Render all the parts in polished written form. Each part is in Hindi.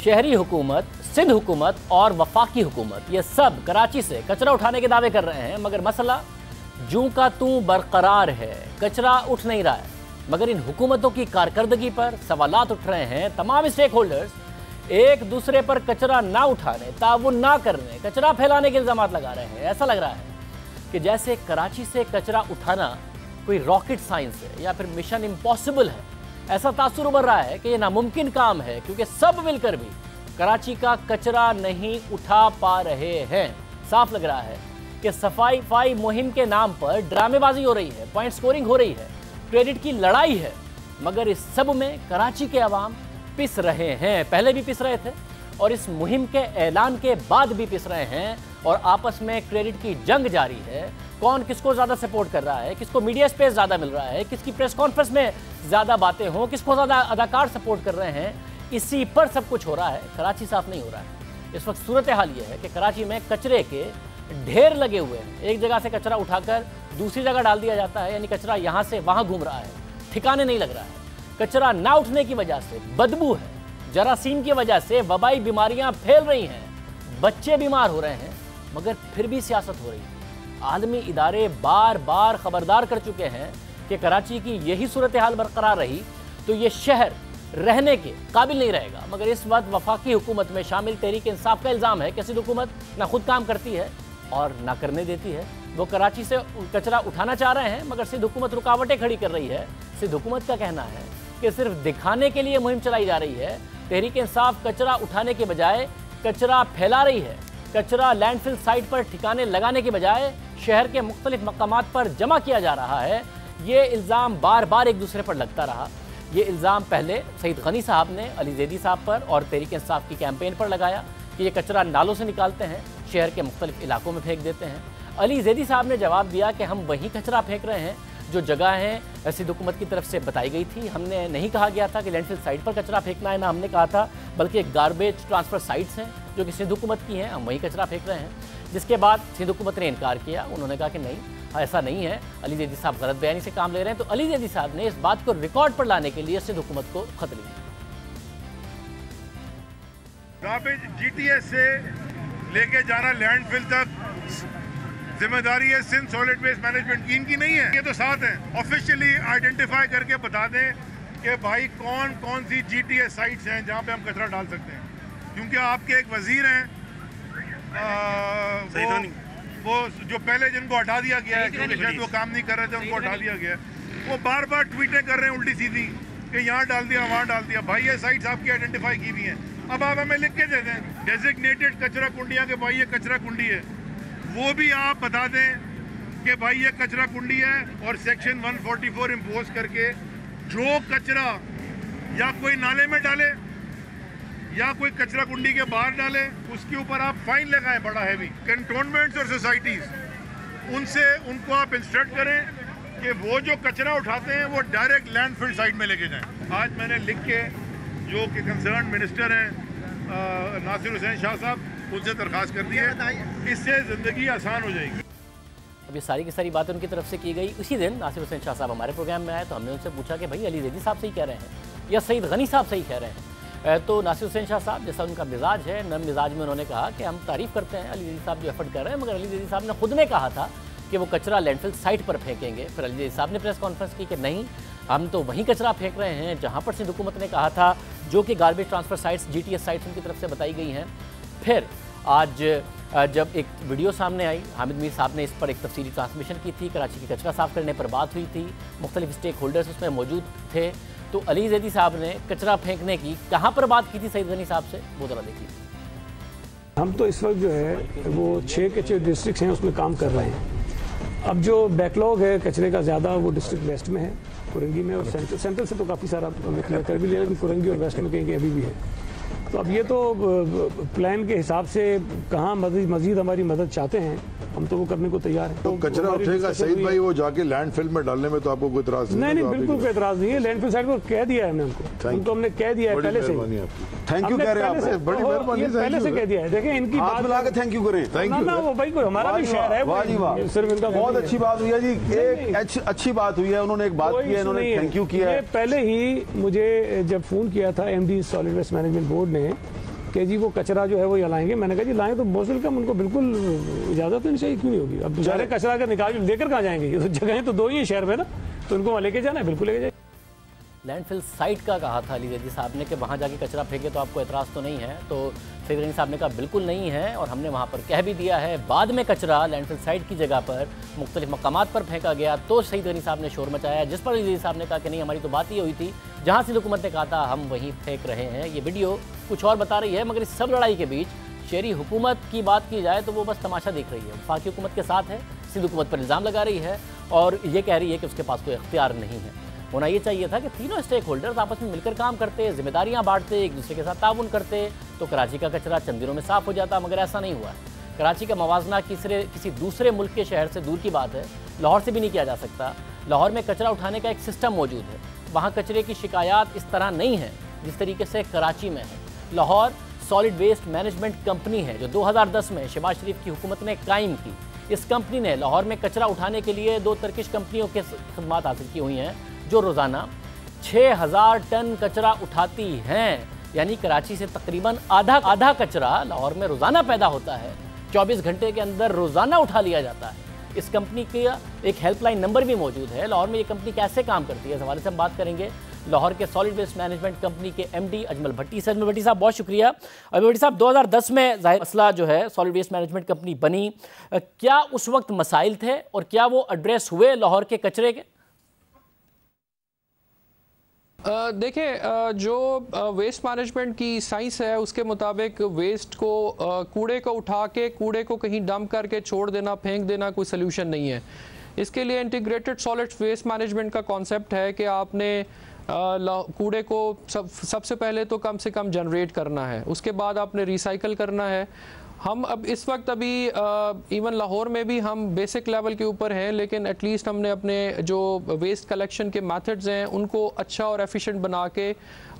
शहरी हुकूमत, सिंध हुकूमत और वफाकी हुकूमत ये सब कराची से कचरा उठाने के दावे कर रहे हैं, मगर मसला जूं का तूं बरकरार है, कचरा उठ नहीं रहा है। मगर इन हुकूमतों की कारकर्दगी पर सवालात उठ रहे हैं। तमाम स्टेक होल्डर्स एक दूसरे पर कचरा ना उठाने, ताउन ना करने, कचरा फैलाने के इल्जाम लगा रहे हैं। ऐसा लग रहा है कि जैसे कराची से कचरा उठाना कोई रॉकेट साइंस है या फिर मिशन इम्पॉसिबल है। ऐसा तासुर उभर रहा है कि यह नामुमकिन काम है, क्योंकि सब मिलकर भी कराची का कचरा नहीं उठा पा रहे हैं। साफ लग रहा है कि सफाई मुहिम के नाम पर ड्रामेबाजी हो रही है, पॉइंट स्कोरिंग हो रही है, क्रेडिट की लड़ाई है। मगर इस सब में कराची के अवाम पिस रहे हैं, पहले भी पिस रहे थे और इस मुहिम के ऐलान के बाद भी पिस रहे हैं। और आपस में क्रेडिट की जंग जारी है। कौन किसको ज़्यादा सपोर्ट कर रहा है, किसको मीडिया स्पेस ज़्यादा मिल रहा है, किसकी प्रेस कॉन्फ्रेंस में ज़्यादा बातें हों, किसको ज़्यादा अदाकार सपोर्ट कर रहे हैं, इसी पर सब कुछ हो रहा है। कराची साफ नहीं हो रहा है। इस वक्त सूरत हाल ये है कि कराची में कचरे के ढेर लगे हुए हैं। एक जगह से कचरा उठाकर दूसरी जगह डाल दिया जाता है, यानी कचरा यहाँ से वहाँ घूम रहा है, ठिकाने नहीं लग रहा है। कचरा ना उठने की वजह से बदबू है, जरासीम की वजह से वबाई बीमारियां फैल रही हैं, बच्चे बीमार हो रहे हैं, मगर फिर भी सियासत हो रही है। आलमी इदारे बार बार खबरदार कर चुके हैं कि कराची की यही सूरत हाल बरकरार रही तो ये शहर रहने के काबिल नहीं रहेगा। मगर इस वक्त वफाकी हुकूमत में शामिल तहरीक इंसाफ का इल्ज़ाम है कि सिंध हुकूमत ना खुद काम करती है और ना करने देती है। वो कराची से कचरा उठाना चाह रहे हैं, मगर सिंध हुकूमत रुकावटें खड़ी कर रही है। सिंध हुकूमत का कहना है कि सिर्फ दिखाने के लिए मुहिम चलाई जा रही है। तहरीक इंसाफ कचरा उठाने के बजाय कचरा फैला रही है। कचरा लैंडफिल साइट पर ठिकाने लगाने के बजाय शहर के मुख्तलिफ मकामात पर जमा किया जा रहा है। ये इल्ज़ाम बार बार एक दूसरे पर लगता रहा। ये इल्ज़ाम पहले सईद गनी साहब ने अली ज़ैदी साहब पर और तहरीक इंसाफ की कैंपेन पर लगाया कि ये कचरा नालों से निकालते हैं, शहर के मुख्तलिफ इलाकों में फेंक देते हैं। अली ज़ैदी साहब ने जवाब दिया कि हम वहीं कचरा फेंक रहे हैं जो जगह है सिंध हुकूमत की तरफ से बताई गई थी। हमने नहीं कहा गया था कि लैंडफिल साइट पर कचरा फेंकना है, ना हमने कहा था, बल्कि गार्बेज ट्रांसफ़र साइट्स हैं जो कि सिंध हुकूमत की हैं, हम वहीं कचरा फेंक रहे हैं। जिसके बाद सिंध हुकूमत ने इनकार किया। उन्होंने कहा कि नहीं, ऐसा नहीं है, अली ज़ैदी साहब गलत बयानी से काम ले रहे हैं। तो अली ज़ैदी साहब ने इस बात को रिकॉर्ड पर लाने के लिए सिंध हुकूमत को खत लिखा। गार्बेज जीटीएस से लेके जाना लैंडफिल तक जिम्मेदारी है सिंध सॉलिड वेस्ट मैनेजमेंट की, इनकी नहीं है। ये तो साथ है, ऑफिशियली आइडेंटिफाई करके बता दें कि भाई कौन कौन सी जीटीएस साइट्स हैं जहां पे हम कचरा डाल सकते हैं। क्योंकि आपके एक वजीर हैं वो जो पहले जिनको हटा दिया गया है क्योंकि शायद वो काम नहीं कर रहे थे, उनको हटा दिया गया है। वो बार बार ट्वीटें कर रहे हैं उल्टी सीधी कि यहाँ डाल दिया, वहाँ डाल दिया। भाई ये साइट्स आपकी आइडेंटिफाई की हुई हैं, अब आप हमें लिख के दे दें डेजिग्नेटेड कचरा कुंडियाँ के भाई ये कचरा कुंडी है, वो भी आप बता दें कि भाई ये कचरा कुंडी है। और सेक्शन 144 इम्पोज करके जो कचरा या कोई नाले में डाले या कोई कचरा कुंडी के बाहर डाले, उसके ऊपर आप फाइन लगाएं बड़ा हैवी। कैंटोनमेंट्स और सोसाइटीज़ उनसे उनको आप इंस्ट्रक्ट करें कि वो जो कचरा उठाते हैं वो डायरेक्ट लैंडफिल साइट में लेके जाएं। आज मैंने लिख के जो कि कंसर्न मिनिस्टर हैं नासिर हुसैन शाह साहब, उनसे दरख्वास्त कर दी है, इससे ज़िंदगी आसान हो जाएगी। अब ये सारी की सारी बातें उनकी तरफ से की गई। उसी दिन नासिर हुसैन शाह साहब हमारे प्रोग्राम में आए तो हमने उनसे पूछा कि भाई अली ज़ैदी साहब सही कह रहे हैं या सईद गनी साहब सही कह रहे हैं। तो नासिर हुसैन शाह साहब, जैसा उनका मिजाज है, नम मिजाज में उन्होंने कहा कि हम तारीफ़ करते हैं अली ज़ैदी साहब जो एफर्ट कर रहे हैं, मगर अली ज़ैदी साहब ने खुद ने कहा था कि वो कचरा लैंडफिल साइट पर फेंकेंगे। फिर अली ज़ैदी साहब ने प्रेस कॉन्फ्रेंस की कि नहीं, हम तो वहीं कचरा फेंक रहे हैं जहाँ पर सिंध हुकूमत ने कहा था, जो कि garbage transfer sites GTS sites उनकी तरफ से बताई गई हैं। फिर आज जब एक वीडियो सामने आई, हामिद मीर साहब ने इस पर एक तफसीली ट्रांसमिशन की थी, कराची की कचरा साफ़ करने पर बात हुई थी, मुख्तलिफ स्टेक होल्डर्स उसमें मौजूद थे। तो अली ज़ैदी साहब ने कचरा फेंकने की कहाँ पर बात की थी सईद गनी साहब से, वो ज़रा देखिए। हम तो इस वक्त जो है वो 6 के 6 डिस्ट्रिक्ट हैं उसमें काम कर रहे हैं। अब जो बैकलॉग है कचरे का ज़्यादा वो डिस्ट्रिक्ट वेस्ट में है, कुरंगी में, और सेंट्रल से तो काफ़ी सारा क्लियर कर भी लिया, लेकिन कुरंगी और वेस्ट में कहीं अभी भी है। तो अब ये तो प्लान के हिसाब से कहाँ मजीद हमारी मदद चाहते हैं, हम तो वो करने को तैयार हैं। तो कचरा उठेगा सईद भाई, वो जाके लैंडफिल में डालने में तो आपको कोई इतराज नहीं? नहीं, बिल्कुल कोई इतराज नहीं है। लैंडफिल साइड को कह दिया है हमने, उनको हमने कह दिया है पहले से। थैंक यू कह रहे हैं आप, बड़ी मेहरबानी, पहले से कह दिया है। देखें इनकी बात मिला के थैंक यू करें। Thank you. वो भाई कोई हमारा भी शहर है, वाह जी वाह, सिर्फ इनका बहुत अच्छी बात हुई है जी, एक अच्छी बात हुई है। उन्होंने एक बात की है, इन्होंने थैंक यू किया है। पहले ही मुझे जब फोन किया था MD solid waste management board ने कि जी वो कचरा जो है वो यहाँ लाएंगे। मैंने कहा जी लाएं तो बहुत वेलकम, उनको बिल्कुल इजाज़त नहीं चाहिए, क्यों नहीं होगी। अब बेचारे कचरा अगर निकाल लेकर कहाँ जाएंगे, ये तो जगहें तो 2 ही हैं शहर में ना, तो उनको वहाँ लेके जाना है, बिल्कुल लेके जाए। लैंडफिल साइट का कहा था अली जैदी साहब ने कि वहाँ जाके कचरा फेंके तो आपको एतराज़ तो नहीं है, तो सईद गनी साहब ने कहा बिल्कुल नहीं है, और हमने वहाँ पर कह भी दिया है। बाद में कचरा लैंडफिल साइट की जगह पर मुख्तलिफ मकामात पर फेंका गया तो सईद गनी साहब ने शोर मचाया, जिस पर अली जैदी साहब ने कहा कि नहीं हमारी तो बात ही हुई थी, जहाँ से हुकूमत ने कहा था हम वहीं फेंक रहे हैं। ये वीडियो कुछ और बता रही है, मगर इस सब लड़ाई के बीच शहरी हुकूमत की बात की जाए तो वो बस तमाशा देख रही है, वफाकी हुकूमत के साथ है, सिंध हुकूमत पर इल्ज़ाम लगा रही है और ये कह रही है कि उसके पास कोई इख्तियार नहीं है। होना ये चाहिए था कि तीनों स्टेक होल्डर्स आपस में मिलकर काम करते, जिम्मेदारियां बांटते, एक दूसरे के साथ ताउन करते तो कराची का कचरा चंद दिनों में साफ हो जाता, मगर ऐसा नहीं हुआ है। कराची का मवाजना किसी दूसरे मुल्क के शहर से दूर की बात है, लाहौर से भी नहीं किया जा सकता। लाहौर में कचरा उठाने का एक सिस्टम मौजूद है, वहाँ कचरे की शिकायत इस तरह नहीं है जिस तरीके से कराची में है। Lahore solid waste management company है जो 2010 में शहबाज शरीफ की हुकूमत ने कायम की। इस कंपनी ने लाहौर में कचरा उठाने के लिए 2 तुर्किश कंपनियों के खदमात हासिल की हुई हैं जो रोज़ाना 6000 टन कचरा उठाती हैं, यानी कराची से तकरीबन आधा कचरा लाहौर में रोज़ाना पैदा होता है, 24 घंटे के अंदर रोज़ाना उठा लिया जाता है। इस कंपनी का एक हेल्पलाइन नंबर भी मौजूद है। लाहौर में ये कंपनी कैसे काम करती है इस हवाले से हम बात करेंगे लाहौर के सॉलिड वेस्ट मैनेजमेंट कंपनी के एमडी अजमल भट्टी से। अजमल भट्टी साहब बहुत शुक्रिया। अजमल भट्टी साहब 2010 में ज़ाहिर मसला जो है सॉलिड वेस्ट मैनेजमेंट कंपनी बनी, क्या उस वक्त मसाइल थे और क्या वो एड्रेस हुए लाहौर के कचरे के? देखिए, जो वेस्ट मैनेजमेंट की साइंस है उसके मुताबिक वेस्ट को कूड़े को उठा के कूड़े को कहीं डंप करके छोड़ देना, फेंक देना कोई सल्यूशन नहीं है। इसके लिए इंटीग्रेटेड सॉलिड वेस्ट मैनेजमेंट का कॉन्सेप्ट है कि आपने कूड़े को सबसे पहले तो कम से कम जनरेट करना है, उसके बाद आपने रिसाइकल करना है। हम अब इस वक्त अभी इवन लाहौर में भी हम बेसिक लेवल के ऊपर हैं, लेकिन एटलीस्ट हमने अपने जो वेस्ट कलेक्शन के मेथड्स हैं उनको अच्छा और एफिशिएंट बना के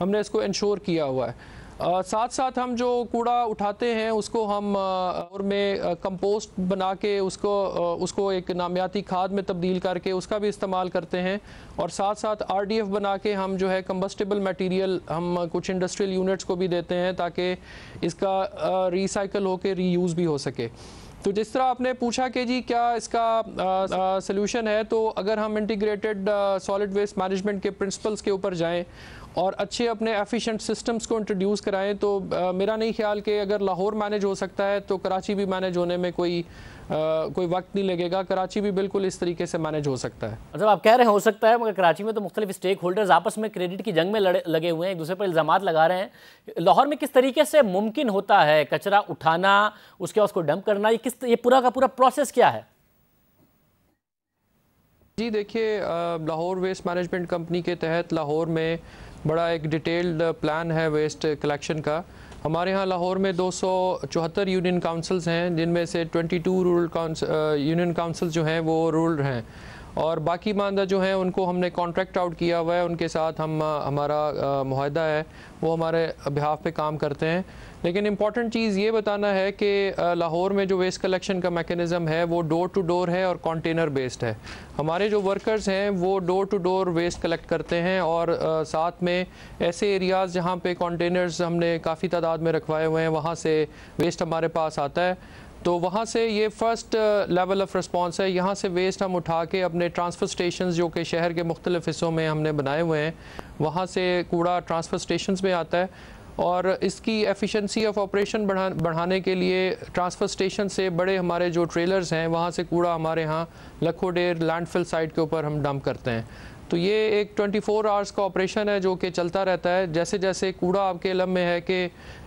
हमने इसको इंश्योर किया हुआ है। साथ साथ हम जो कूड़ा उठाते हैं उसको हम और में कंपोस्ट बना के उसको एक नामियाती खाद में तब्दील करके उसका भी इस्तेमाल करते हैं, और साथ साथ RDF बना के हम जो है कंबस्टेबल मटेरियल हम कुछ इंडस्ट्रियल यूनिट्स को भी देते हैं ताकि इसका रिसाइकल होकर रीयूज़ भी हो सके। तो जिस तरह आपने पूछा कि जी क्या इसका सल्यूशन है, तो अगर हम इंटीग्रेटेड सॉलिड वेस्ट मैनेजमेंट के प्रिंसिपल्स के ऊपर जाएं और अच्छे अपने एफिशिएंट सिस्टम्स को इंट्रोड्यूस कराएं तो मेरा नहीं ख्याल कि अगर लाहौर मैनेज हो सकता है तो कराची भी मैनेज होने में कोई वक्त नहीं लगेगा। कराची भी बिल्कुल इस तरीके से मैनेज हो सकता है। मतलब आप कह रहे हैं हो सकता है, मगर कराची में तो मुख्तलिफ स्टेक होल्डर्स आपस में क्रेडिट की जंग में लगे हुए हैं, एक दूसरे पर इल्ज़ामात लगा रहे हैं। लाहौर में किस तरीके से मुमकिन होता है कचरा उठाना, उसके बाद उसको डंप करना, ये पूरा का पूरा प्रोसेस क्या है? जी देखिए, लाहौर वेस्ट मैनेजमेंट कंपनी के तहत लाहौर में बड़ा एक डिटेल्ड प्लान है वेस्ट कलेक्शन का। हमारे यहाँ लाहौर में 274 यूनियन काउंसिल्स हैं, जिनमें से 22 रूरल यूनियन काउंसिल जो हैं वो रूरल हैं, और बाकी मानदा जो हैं उनको हमने कॉन्ट्रैक्ट आउट किया हुआ है, उनके साथ हमारा मुआहदा है, वो हमारे बिहाफ पे काम करते हैं। लेकिन इम्पॉर्टेंट चीज़ ये बताना है कि लाहौर में जो वेस्ट कलेक्शन का मैकेनिज़्म है वो डोर टू डोर है और कंटेनर बेस्ड है। हमारे जो वर्कर्स हैं वो door to door waste collect करते हैं, और साथ में ऐसे एरियाज़ जहाँ पे कंटेनर्स हमने काफ़ी तादाद में रखवाए हुए हैं वहाँ से वेस्ट हमारे पास आता है। तो वहाँ से ये फ़र्स्ट लेवल ऑफ़ रिस्पॉन्स है। यहाँ से वेस्ट हम उठा के अपने ट्रांसफ़र स्टेशंस जो कि शहर के मुख्तलिफ़ हिस्सों में हमने बनाए हुए हैं, वहाँ से कूड़ा ट्रांसफ़र स्टेशंस में आता है, और इसकी एफिशिएंसी ऑफ ऑपरेशन बढ़ाने के लिए ट्रांसफ़र स्टेशन से बड़े हमारे जो ट्रेलर्स हैं वहाँ से कूड़ा हमारे यहाँ लखोडेर लैंडफिल साइट के ऊपर हम डंप करते हैं। तो ये एक 24 आवर्स का ऑपरेशन है जो कि चलता रहता है। जैसे जैसे कूड़ा आपके इल्म में है कि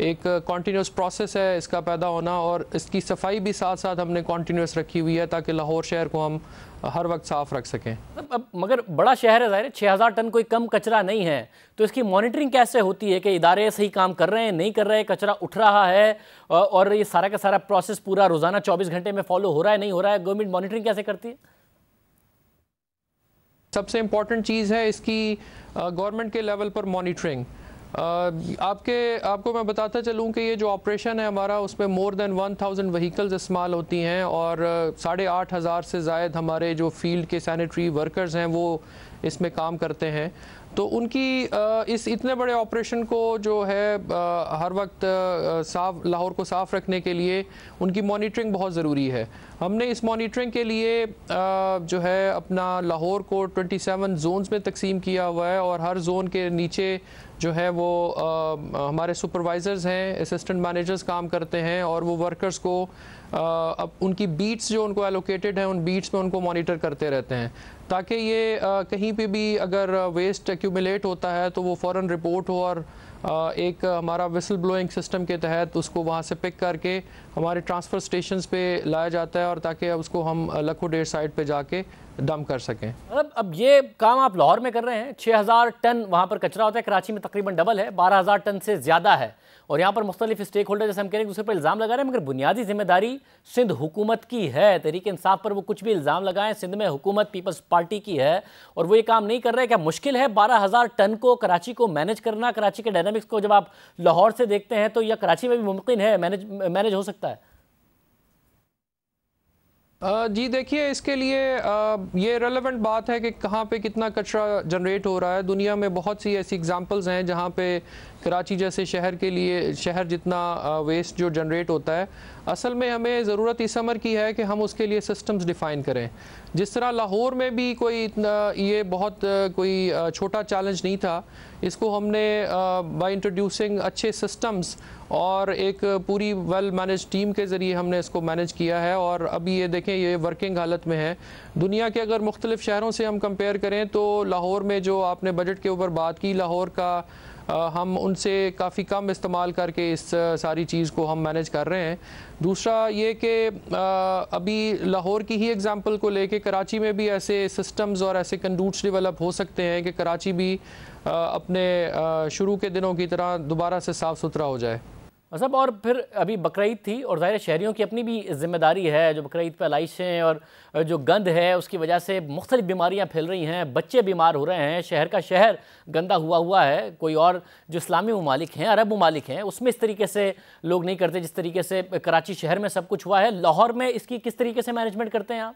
एक कॉन्टीन्यूस प्रोसेस है इसका पैदा होना, और इसकी सफाई भी साथ साथ हमने कॉन्टीन्यूस रखी हुई है ताकि लाहौर शहर को हम हर वक्त साफ़ रख सकें। अब मगर बड़ा शहर है, ज़ाहिर 6000 टन कोई कम कचरा नहीं है, तो इसकी मॉनिटरिंग कैसे होती है कि इदारे सही काम कर रहे हैं, नहीं कर रहे, कचरा उठ रहा है, और ये सारा का सारा प्रोसेस पूरा रोज़ाना 24 घंटे में फॉलो हो रहा है, नहीं हो रहा है, गवर्नमेंट मॉनिटरिंग कैसे करती है? सबसे इम्पॉर्टेंट चीज़ है इसकी गवर्नमेंट के लेवल पर मॉनिटरिंग। आपको मैं बताता चलूँ कि ये जो ऑपरेशन है हमारा उसमें मोर देन 1000 व्हीकल्स इस्तेमाल होती हैं, और 8500 से ज़ायद हमारे जो फील्ड के सैनिटरी वर्कर्स हैं वो इसमें काम करते हैं। तो उनकी इस इतने बड़े ऑपरेशन को जो है हर वक्त साफ लाहौर को साफ़ रखने के लिए उनकी मॉनिटरिंग बहुत ज़रूरी है। हमने इस मॉनिटरिंग के लिए जो है अपना लाहौर को 27 जोन्स में तकसीम किया हुआ है और हर जोन के नीचे जो है वो हमारे सुपरवाइज़र्स हैं, असिस्टेंट मैनेजर्स काम करते हैं और वो वर्कर्स को अब उनकी बीट्स जो उनको एलोकेटेड हैं उन बीट्स में उनको मॉनिटर करते रहते हैं ताकि ये कहीं पे भी अगर वेस्ट एक्यूमुलेट होता है तो वो फ़ौरन रिपोर्ट हो और एक हमारा विसल ब्लोइंग सिस्टम के तहत उसको वहाँ से पिक करके हमारे ट्रांसफ़र स्टेशंस पे लाया जाता है और ताकि उसको हम लखो डेर साइड पे जाके डंप कर सकें। अब ये काम आप लाहौर में कर रहे हैं, 6000 टन वहाँ पर कचरा होता है, कराची में तकरीबन डबल है, 12000 टन से ज़्यादा है और यहाँ पर मुख्तलिफ स्टेक होल्डर जैसे हम कह रहे हैं दूसरे पर इल्ज़ाम लगा रहे हैं, मगर बुनियादी जिम्मेदारी सिंध हुकूमत की है। तहरीक इंसाफ पर वो कुछ भी इल्ज़ाम लगाएं, सिंध में हुकूमत पीपल्स पार्टी की है और वो ये काम नहीं कर रहे। क्या मुश्किल है 12000 टन को कराची को मैनेज करना? कराची के डायनामिक्स को जब आप लाहौर से देखते हैं तो यह कराची में भी मुमकिन है, मैनेज हो सकता है? जी देखिए, इसके लिए ये रेलेवेंट बात है कि कहाँ पे कितना कचरा जनरेट हो रहा है। दुनिया में बहुत सी ऐसी एग्जांपल्स हैं जहाँ पे कराची जैसे शहर के लिए शहर जितना वेस्ट जो जनरेट होता है। असल में हमें ज़रूरत इस अमर की है कि हम उसके लिए सिस्टम्स डिफ़ाइन करें। जिस तरह लाहौर में भी कोई इतना ये बहुत कोई छोटा चैलेंज नहीं था, इसको हमने बाय इंट्रोड्यूसिंग अच्छे सिस्टम्स और एक पूरी वेल मैनेज टीम के ज़रिए हमने इसको मैनेज किया है और अभी ये देखें ये वर्किंग हालत में है। दुनिया के अगर मुख्तलिफ़ शहरों से हम कंपेयर करें तो लाहौर में जो आपने बजट के ऊपर बात की, लाहौर का हम उनसे काफ़ी कम इस्तेमाल करके इस सारी चीज़ को हम मैनेज कर रहे हैं। दूसरा ये कि अभी लाहौर की ही एग्ज़ाम्पल को लेके कराची में भी ऐसे सिस्टम्स और ऐसे कंडूट्स डेवलप हो सकते हैं कि कराची भी अपने शुरू के दिनों की तरह दोबारा से साफ़ सुथरा हो जाए। मतलब और फिर अभी बकरीद थी और ज़ाहिर शहरियों की अपनी भी जिम्मेदारी है, जो बकरीद पर आलाइशें और जो गंद है उसकी वजह से मुख्तलिफ बीमारियां फैल रही हैं, बच्चे बीमार हो रहे हैं, शहर का शहर गंदा हुआ है। कोई और जो इस्लामी ममालिक हैं, अरब ममालिक हैं, उसमें इस तरीके से लोग नहीं करते जिस तरीके से कराची शहर में सब कुछ हुआ है। लाहौर में इसकी किस तरीके से मैनेजमेंट करते हैं आप?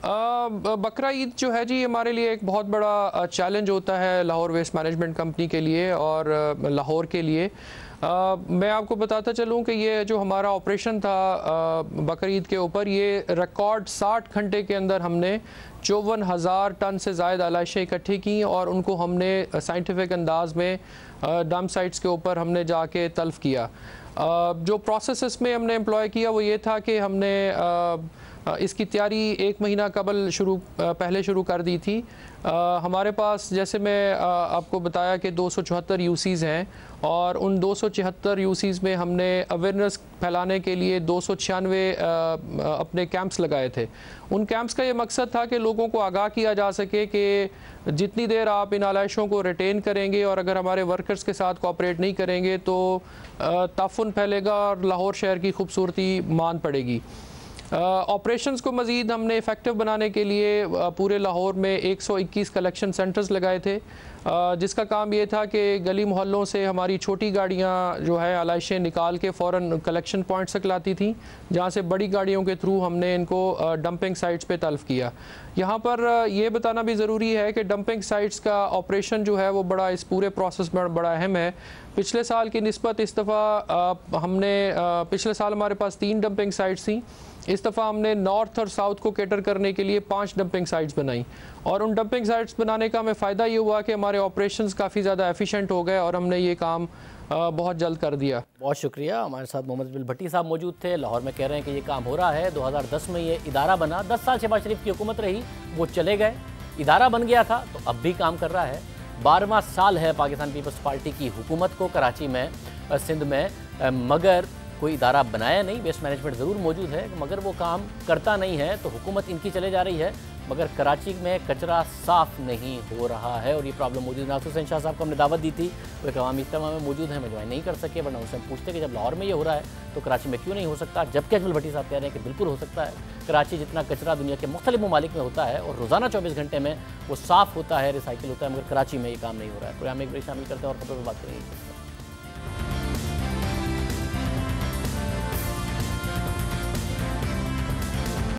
बकरा ईद जो है जी हमारे लिए एक बहुत बड़ा चैलेंज होता है लाहौर वेस्ट मैनेजमेंट कंपनी के लिए और लाहौर के लिए। मैं आपको बताता चलूँ कि ये जो हमारा ऑपरेशन था बकरा ईद के ऊपर, ये रिकॉर्ड 60 घंटे के अंदर हमने 54,000 टन से ज़ायद आलाइशें इकट्ठी की और उनको हमने साइंटिफिक अंदाज में डंप साइट्स के ऊपर हमने जाके तल्फ किया। जो प्रोसेस इसमें हमने एम्प्लॉय किया वो ये था कि हमने इसकी तैयारी 1 महीना पहले शुरू कर दी थी। हमारे पास जैसे मैं आपको बताया कि 274 यूसीज़ हैं और उन 274 यूसीज़ में हमने अवेयरनेस फैलाने के लिए 296 अपने कैंप्स लगाए थे। उन कैंप्स का ये मकसद था कि लोगों को आगाह किया जा सके कि जितनी देर आप इन आलाइशों को रिटेन करेंगे और अगर हमारे वर्कर्स के साथ कोऑपरेट नहीं करेंगे तो ताफुन फैलेगा और लाहौर शहर की खूबसूरती मान पड़ेगी। ऑपरेशंस को मज़ीद हमने इफ़ेक्टिव बनाने के लिए पूरे लाहौर में 121 कलेक्शन सेंटर्स लगाए थे, जिसका काम ये था कि गली मोहल्लों से हमारी छोटी गाड़ियाँ जो है आलाइशें निकाल के फ़ौरन कलेक्शन पॉइंट्स तक लाती थी, जहाँ से बड़ी गाड़ियों के थ्रू हमने इनको डंपिंग साइट्स पे तल्फ़ किया। यहाँ पर ये बताना भी ज़रूरी है कि डंपिंग साइट्स का ऑपरेशन जो है वो बड़ा इस पूरे प्रोसेस में बड़ा अहम है। पिछले साल की निस्बत इस दफ़ा हमने पिछले साल हमारे पास 3 डंपिंग साइट्स थी, इस दफ़ा हमने नॉर्थ और साउथ को कैटर करने के लिए 5 डंपिंग साइट्स बनाई और उन डंपिंग साइट्स बनाने का हमें फ़ायदा ये हुआ कि हमारे ऑपरेशंस काफ़ी ज़्यादा एफिशिएंट हो गए और हमने ये काम बहुत जल्द कर दिया। बहुत शुक्रिया। हमारे साथ मोहम्मद बिल भट्टी साहब मौजूद थे। लाहौर में कह रहे हैं कि ये काम हो रहा है। 2010 में ये इदारा बना, 10 साल शहबाज शरीफ की हुकूमत रही, वो चले गए, इदारा बन गया था तो अब भी काम कर रहा है। 12वां साल है पाकिस्तान पीपल्स पार्टी की हुकूमत को कराची में, सिंध में, मगर कोई इदारा बनाया नहीं। वेस्ट मैनेजमेंट ज़रूर मौजूद है मगर वो काम करता नहीं है, तो हुकूमत इनकी चले जा रही है मगर कराची में कचरा साफ़ नहीं हो रहा है और ये प्रॉब्लम मौजूद है। नासिर हुसैन शाह साहब को हमने दावत दी थी, वो एक अवामी इज्तिमा में मौजूद है, हमें ज्वाइन नहीं कर सके, वरना उनसे हम पूछते कि जब लाहौर में ये हो रहा है तो कराची में क्यों नहीं हो सकता। जबकि अजमल भट्टी साहब कह रहे हैं कि बिल्कुल हो सकता है। कराची जितना कचरा दुनिया के मुख्तलिफ ममालिक में होता है और रोज़ाना 24 घंटे में वो साफ़ होता है, रिसाइकिल होता है, मगर कराची में ये काम नहीं हो रहा है। तो हम एक बड़ी शामिल करते हैं और खबरों पर बात करेंगे।